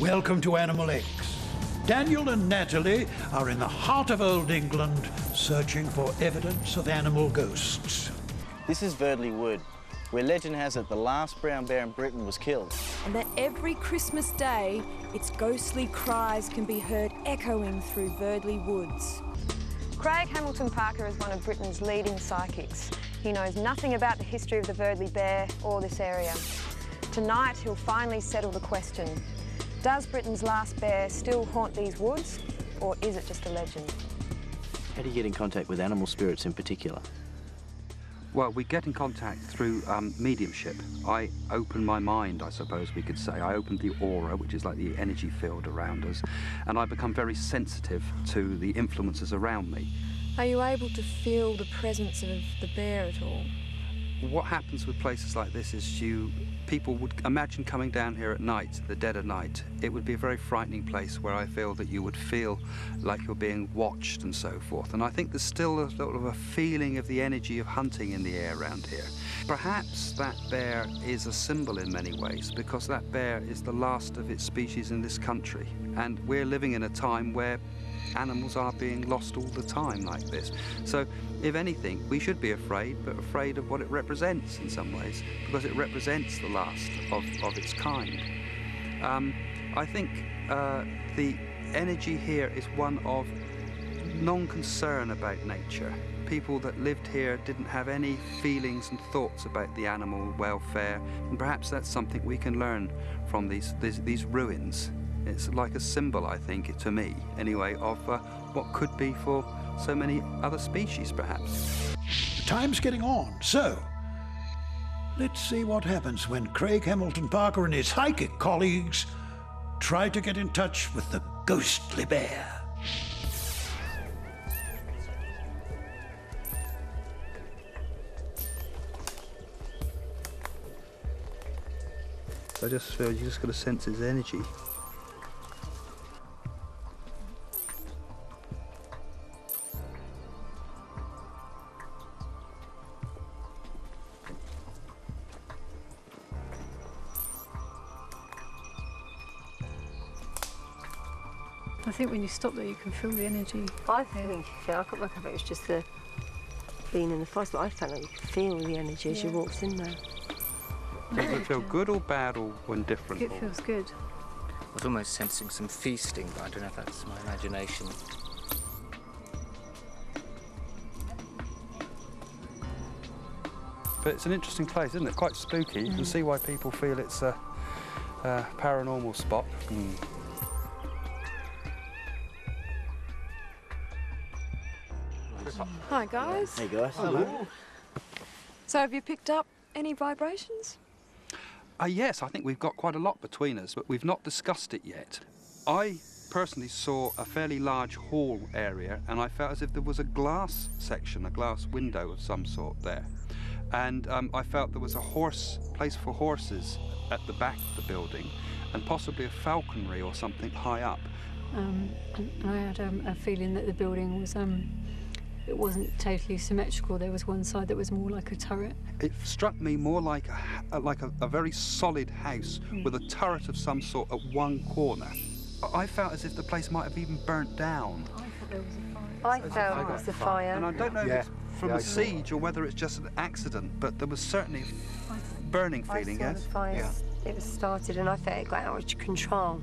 Welcome to Animal X. Daniel and Natalie are in the heart of Old England, searching for evidence of animal ghosts. This is Verdley Wood, where legend has it the last brown bear in Britain was killed. And that every Christmas day, its ghostly cries can be heard echoing through Verdley Woods. Craig Hamilton Parker is one of Britain's leading psychics. He knows nothing about the history of the Verdley bear or this area. Tonight, he'll finally settle the question. Does Britain's last bear still haunt these woods, or is it just a legend? How do you get in contact with animal spirits in particular? Well, we get in contact through mediumship. I open my mind, I suppose we could say. I open the aura, which is like the energy field around us, and I become very sensitive to the influences around me. Are you able to feel the presence of the bear at all? What happens with places like this is people would imagine coming down here at night, the dead of night. It would be a very frightening place where I feel that you would feel like you're being watched and so forth. And I think there's still a sort of a feeling of the energy of hunting in the air around here. Perhaps that bear is a symbol in many ways, because that bear is the last of its species in this country. And we're living in a time where animals are being lost all the time like this. So, if anything, we should be afraid, but afraid of what it represents in some ways, because it represents the last of its kind. I think the energy here is one of non-concern about nature. People that lived here didn't have any feelings and thoughts about the animal welfare, and perhaps that's something we can learn from these ruins. It's like a symbol, I think, to me, anyway, of what could be for so many other species, perhaps. Time's getting on, so let's see what happens when Craig Hamilton Parker and his psychic colleagues try to get in touch with the ghostly bear. I just feel you just got to sense his energy. I think when you stop there, you can feel the energy. I think, I couldn't work out if it was just the being in the forest, but I felt like you could feel the energy as you walked in there. Does it feel good or bad or indifferent? It feels good. I was almost sensing some feasting, but I don't know if that's my imagination. But it's an interesting place, isn't it? Quite spooky. You can see why people feel it's a paranormal spot. Hi guys. Hey guys. Hello. So have you picked up any vibrations? Yes, I think we've got quite a lot between us, but we've not discussed it yet. I personally saw a fairly large hall area, and I felt as if there was a glass section, a glass window of some sort there. And I felt there was a place for horses at the back of the building, and possibly a falconry or something high up. And I had a feeling that the building was, it wasn't totally symmetrical. There was one side that was more like a turret. It struck me more like a very solid house with a turret of some sort at one corner. I felt as if the place might have even burnt down. I thought there was a fire. I felt it was a fire. And I don't know if it's from a siege or whether it's just an accident, but there was certainly a burning feeling, I saw the fire. It was started and I felt it got out of control.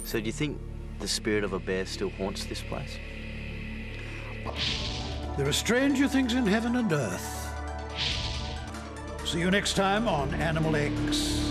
So do you think the spirit of a bear still haunts this place? There are stranger things in heaven and earth. See you next time on Animal X.